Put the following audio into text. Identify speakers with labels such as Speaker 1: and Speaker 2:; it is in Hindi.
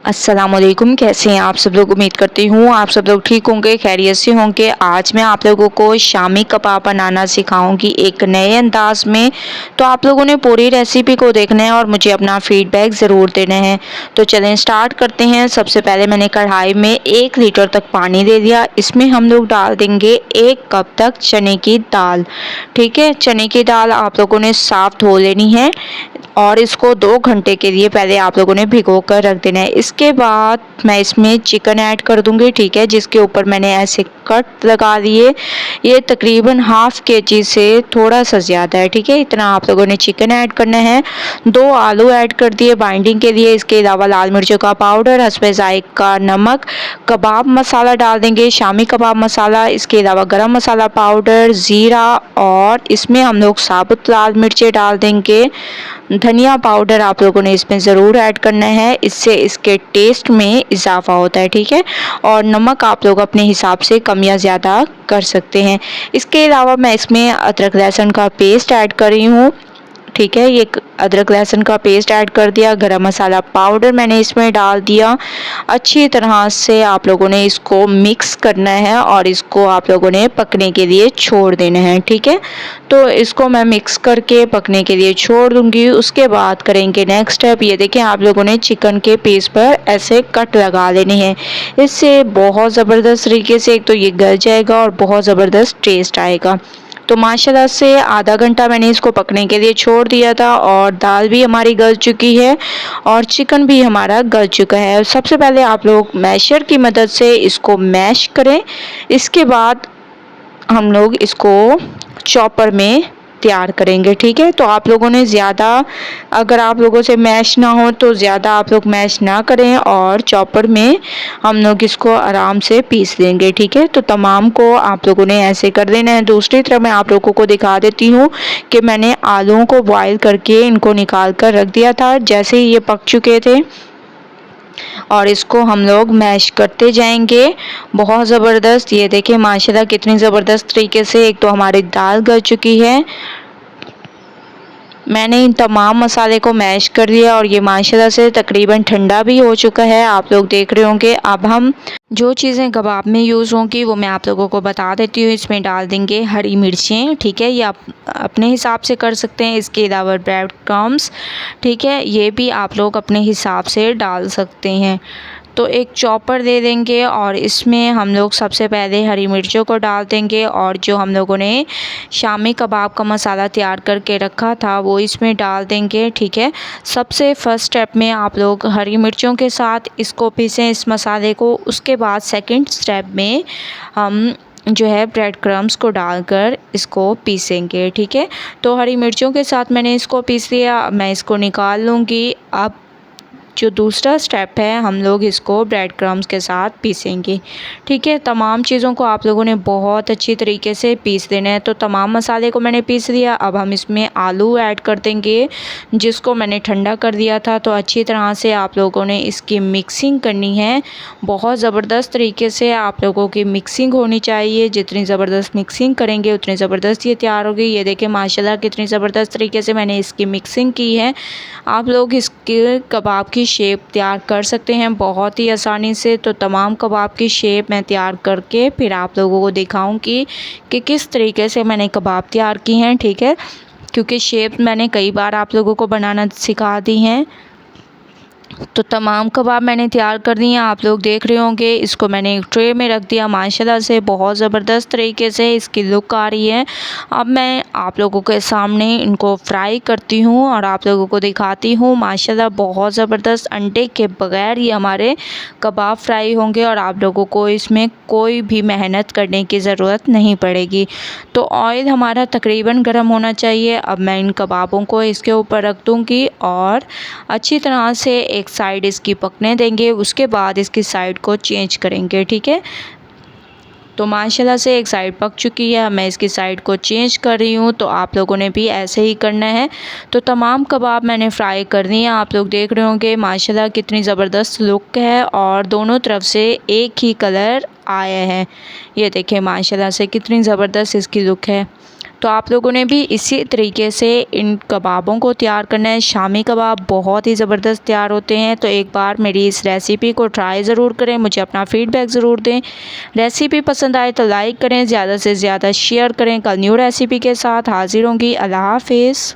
Speaker 1: अस्सलामुअलैकुम, कैसे हैं आप सब लोग। उम्मीद करती हूँ आप सब लोग ठीक होंगे, खैरियत से होंगे। आज मैं आप लोगों को शामी कबाब बनाना सिखाऊंगी एक नए अंदाज में। तो आप लोगों ने पूरी रेसिपी को देखना है और मुझे अपना फीडबैक ज़रूर देना है। तो चलें स्टार्ट करते हैं। सबसे पहले मैंने कढ़ाई में 1 लीटर तक पानी दे दिया। इसमें हम लोग डाल देंगे 1 कप तक चने की दाल। ठीक है, चने की दाल आप लोगों ने साफ़ धो लेनी है और इसको 2 घंटे के लिए पहले आप लोगों ने भिगो कर रख देना है। इसके बाद मैं इसमें चिकन ऐड कर दूंगी। ठीक है, जिसके ऊपर मैंने ऐसे कट लगा दिए। ये तकरीबन हाफ केजी से थोड़ा सा ज़्यादा है। ठीक है, इतना आप लोगों ने चिकन ऐड करना है। 2 आलू ऐड कर दिए बाइंडिंग के लिए। इसके अलावा लाल मिर्चों का पाउडर, हस्बे जायका नमक, कबाब मसाला डाल देंगे, शामी कबाब मसाला। इसके अलावा गरम मसाला पाउडर, ज़ीरा और इसमें हम लोग साबुत लाल मिर्चें डाल देंगे। धनिया पाउडर आप लोगों ने इसमें ज़रूर ऐड करना है, इससे इसके टेस्ट में इजाफा होता है। ठीक है, और नमक आप लोग अपने हिसाब से कम या ज़्यादा कर सकते हैं। इसके अलावा मैं इसमें अदरक लहसुन का पेस्ट ऐड कर रही हूँ। ठीक है, ये अदरक लहसुन का पेस्ट ऐड कर दिया। गरम मसाला पाउडर मैंने इसमें डाल दिया। अच्छी तरह से आप लोगों ने इसको मिक्स करना है और इसको आप लोगों ने पकने के लिए छोड़ देना है। ठीक है, तो इसको मैं मिक्स करके पकने के लिए छोड़ दूंगी। उसके बाद करेंगे नेक्स्ट स्टेप। ये देखें, आप लोगों ने चिकन के पीस पर ऐसे कट लगा लेने हैं। इससे बहुत ज़बरदस्त तरीके से एक तो ये गल जाएगा और बहुत ज़बरदस्त टेस्ट आएगा। तो माशाल्लाह से आधा घंटा मैंने इसको पकने के लिए छोड़ दिया था और दाल भी हमारी गल चुकी है और चिकन भी हमारा गल चुका है। सबसे पहले आप लोग मैशर की मदद से इसको मैश करें। इसके बाद हम लोग इसको चॉपर में तैयार करेंगे। ठीक है, तो आप लोगों ने ज़्यादा, अगर आप लोगों से मैश ना हो तो ज़्यादा आप लोग मैश ना करें और चॉपर में हम लोग इसको आराम से पीस लेंगे। ठीक है, तो तमाम को आप लोगों ने ऐसे कर देना है। दूसरी तरफ मैं आप लोगों को दिखा देती हूँ कि मैंने आलूओं को बॉयल करके इनको निकाल कर रख दिया था। जैसे ही ये पक चुके थे और इसको हम लोग मैश करते जाएंगे। बहुत ज़बरदस्त, ये देखें माशाल्लाह कितनी ज़बरदस्त तरीके से एक तो हमारी दाल गल चुकी है। मैंने इन तमाम मसाले को मैश कर दिया और ये माशाल्लाह से तकरीबन ठंडा भी हो चुका है। आप लोग देख रहे होंगे। अब हम जो चीज़ें कबाब में यूज़ होंगी वो मैं आप लोगों को बता देती हूँ। इसमें डाल देंगे हरी मिर्चें। ठीक है, ये आप अपने हिसाब से कर सकते हैं। इसके अलावा ब्रेड क्रम्स, ठीक है, ये भी आप लोग अपने हिसाब से डाल सकते हैं। तो एक चॉपर दे देंगे और इसमें हम लोग सबसे पहले हरी मिर्चों को डाल देंगे और जो हम लोगों ने शामी कबाब का मसाला तैयार करके रखा था वो इसमें डाल देंगे। ठीक है, सबसे फर्स्ट स्टेप में आप लोग हरी मिर्चों के साथ इसको पीसें इस मसाले को। उसके बाद सेकंड स्टेप में हम जो है ब्रेड क्रम्स को डालकर इसको पीसेंगे। ठीक है, तो हरी मिर्चों के साथ मैंने इसको पीस लिया। अब मैं इसको निकाल लूँगी। अब जो दूसरा स्टेप है हम लोग इसको ब्रेड क्रम्स के साथ पीसेंगे। ठीक है, तमाम चीज़ों को आप लोगों ने बहुत अच्छी तरीके से पीस देना है। तो तमाम मसाले को मैंने पीस लिया। अब हम इसमें आलू ऐड कर देंगे जिसको मैंने ठंडा कर दिया था। तो अच्छी तरह से आप लोगों ने इसकी मिक्सिंग करनी है। बहुत ज़बरदस्त तरीके से आप लोगों की मिक्सिंग होनी चाहिए। जितनी ज़बरदस्त मिक्सिंग करेंगे उतनी ज़बरदस्त ये तैयार होगी। ये देखें माशाल्लाह कितनी ज़बरदस्त तरीके से मैंने इसकी मिक्सिंग की है। आप लोग इसके कबाब की शेप तैयार कर सकते हैं बहुत ही आसानी से। तो तमाम कबाब की शेप मैं तैयार करके फिर आप लोगों को दिखाऊंगी कि किस तरीके से मैंने कबाब तैयार की हैं। ठीक है, क्योंकि शेप मैंने कई बार आप लोगों को बनाना सिखा दी हैं। तो तमाम कबाब मैंने तैयार कर दिए हैं, आप लोग देख रहे होंगे। इसको मैंने एक ट्रे में रख दिया। माशाल्लाह से बहुत ज़बरदस्त तरीके से इसकी लुक आ रही है। अब मैं आप लोगों के सामने इनको फ्राई करती हूँ और आप लोगों को दिखाती हूँ। माशाल्लाह बहुत ज़बरदस्त, अंडे के बग़ैर ये हमारे कबाब फ्राई होंगे और आप लोगों को इसमें कोई भी मेहनत करने की ज़रूरत नहीं पड़ेगी। तो ऑयल हमारा तकरीबन गर्म होना चाहिए। अब मैं इन कबाबों को इसके ऊपर रख दूँगी और अच्छी तरह से एक साइड इसकी पकने देंगे। उसके बाद इसकी साइड को चेंज करेंगे। ठीक है, तो माशाल्लाह से एक साइड पक चुकी है। मैं इसकी साइड को चेंज कर रही हूँ। तो आप लोगों ने भी ऐसे ही करना है। तो तमाम कबाब मैंने फ्राई कर दिए हैं। आप लोग देख रहे होंगे माशाल्लाह कितनी ज़बरदस्त लुक है और दोनों तरफ से एक ही कलर आया है। ये देखें माशाल्लाह से कितनी ज़बरदस्त इसकी लुक है। तो आप लोगों ने भी इसी तरीके से इन कबाबों को तैयार करना है। शामी कबाब बहुत ही ज़बरदस्त तैयार होते हैं। तो एक बार मेरी इस रेसिपी को ट्राई ज़रूर करें, मुझे अपना फ़ीडबैक ज़रूर दें। रेसिपी पसंद आए तो लाइक करें, ज़्यादा से ज़्यादा शेयर करें। कल न्यू रेसिपी के साथ हाज़िर होंगी। अल्लाह हाफ़िज़।